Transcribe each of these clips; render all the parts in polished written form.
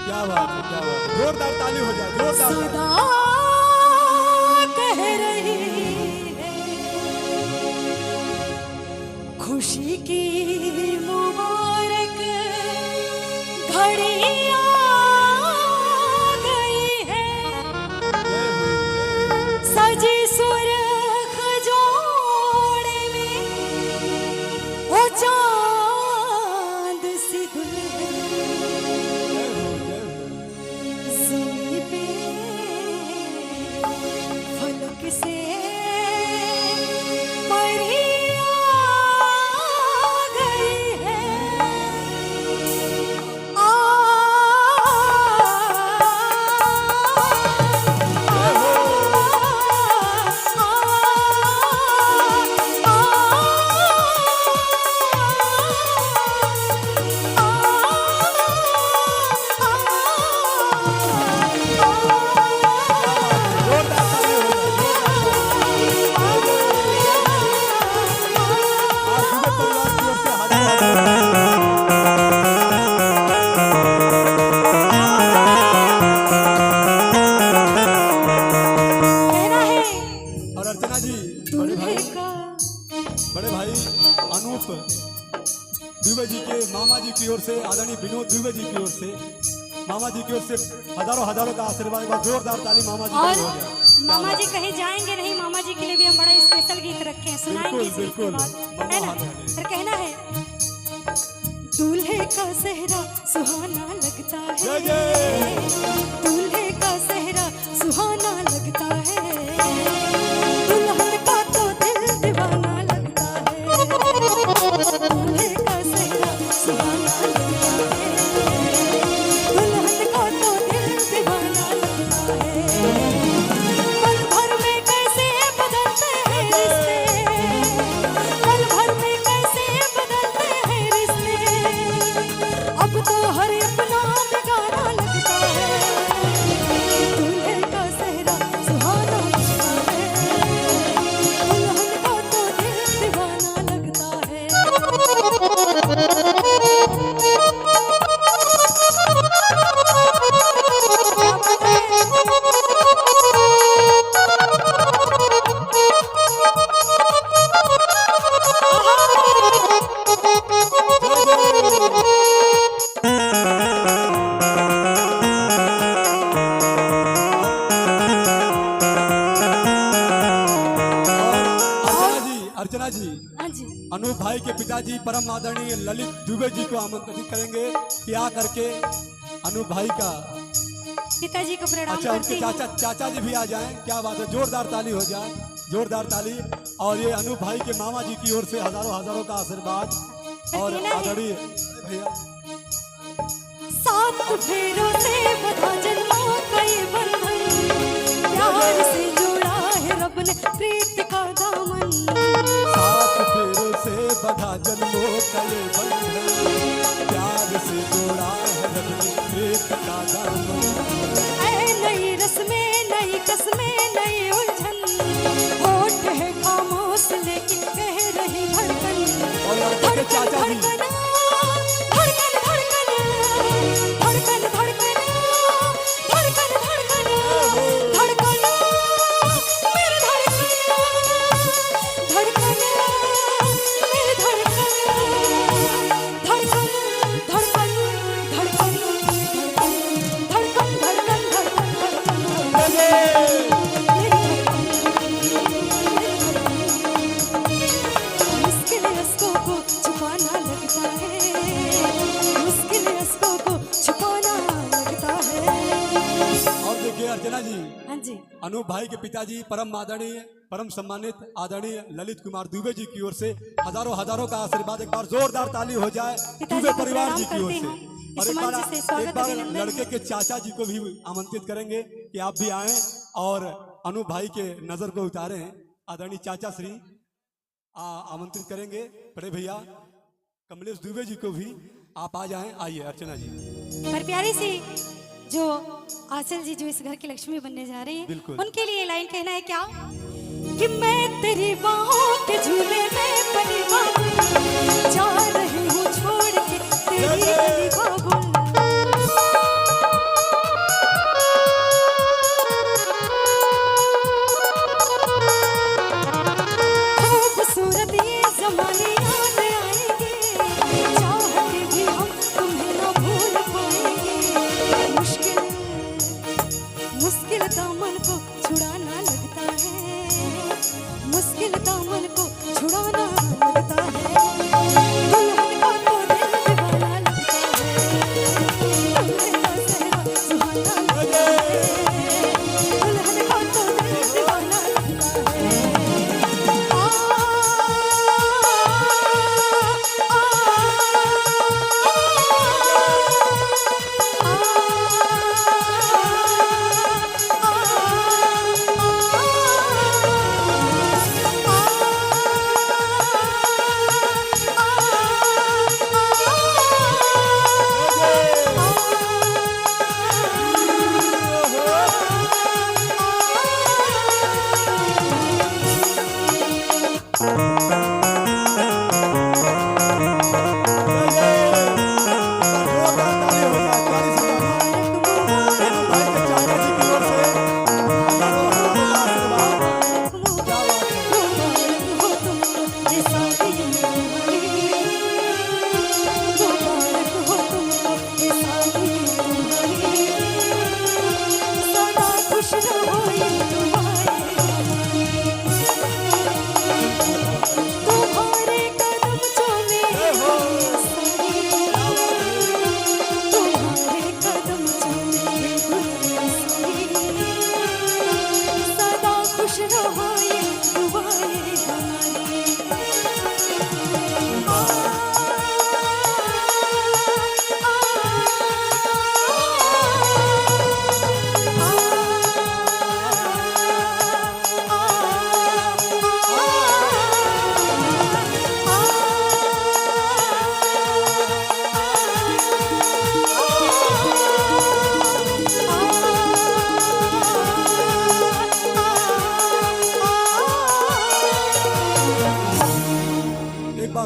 क्या बात है, क्या बात है। जोरदार ताली हो जाए, जोरदार सदा कह रही है खुशी की मुबारक घड़ी आ गई है। सजी सुर्ख जोड़े में वो चांद सी दुल्हन ज़मीं पे फलक से परी आ गई है। आ बड़े भाई अनूप दुबे जी के मामा जी की ओर से, आदरणीय विनोद दुबे जी की ओर से, मामा जी की ओर से हजारों का आशीर्वाद। एक बार जोरदार ताली मामा जी और के लिए हो जाए। मामा जी कहीं जाएंगे नहीं, मामा जी के लिए भी हम बड़ा स्पेशल गीत रखे हैं, सुनाएंगे इसी बिल्कुल, के बाद, है ना। बिल्कुल। फिर कहना है दूल्हे का सेहरा सुहाना लगता जय है, जय। दूल्हे का सेहरा सुहाना लगता है, दुल्हन का तो दिल दीवाना लगता है। दूल्हे का सेहरा सुहाना लगता है, दुल्हन का तो दिल दीवाना लगता है। पल भर में कैसे बदलते हैं रिश्ते, पल भर में कैसे बदलते हैं रिश्ते, अब तो हर अपना बेगाना लगता है। दूल्हे का सेहरा सुहाना लगता है, दुल्हन का तो दिल दीवाना लगता है। अर्चना जी, हाँ जी, अनूप भाई के पिताजी परम आदरणीय ललित दुबे जी को आमंत्रित करेंगे कि आ करके अनूप भाई का, पिताजी को प्रणाम अच्छा करती उनके हूँ। चाचा जी भी आ जाएं। क्या बात है, जोरदार ताली हो जाए, जोरदार ताली। और ये अनूप भाई के मामा जी की ओर से हजारों का आशीर्वाद। और आदरणीय भैया सात फेरों से बंधा जन्मों का ये बंधन, प्यार से जोड़ा है रब ने प्रीत का दामन। सात फेरों से बंधा जन्मों का ये बंधन, प्यार से जोड़ा है रब ने प्रीत का दामन। ऐ नई रस्में नई कस्में नई उलझन, होठ है खामोश लेकिन कह रही धड़कन। और लड़के के चाचा जी, धड़कन धड़कन धड़कन धड़कन धड़कन धड़कन धड़कन धड़कन मेरे धड़कन धड़कन मेरे धड़कन धड़कन धड़कन धड़कन धड़कन धड़कन धड़कन मुश्किल रस्कों को छुपाना लगता है, मुश्किल रस्कों को छुपाना लगता है। और देखिए अर्चना जी, हाँ जी, अनूप भाई के पिताजी परम आदरणीय परम सम्मानित आदरणीय ललित कुमार दुबे जी की ओर से हजारों का आशीर्वाद। एक बार जोरदार ताली हो जाए दुबे परिवार जी की ओर से। और एक बार लड़के के चाचा जी को भी आमंत्रित करेंगे कि आप भी आएं और अनूप भाई के नजर को उतारें। आदरणीय चाचा श्री आमंत्रित करेंगे। बड़े भैया कमलेश दुबे जी को भी आप आ जाएं। आइए अर्चना जी। पर प्यारी सी जो आंचल जी जो इस घर की लक्ष्मी बनने जा रही है, बिल्कुल। उनके लिए लाइन कहना है क्या कि मैं तेरी बाहों के झूले में बनी बाबुल, जा रही हूँ छोड़ के तेरी गली बाबुल।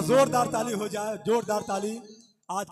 बार जोरदार ताली हो जाए, जोरदार ताली आज के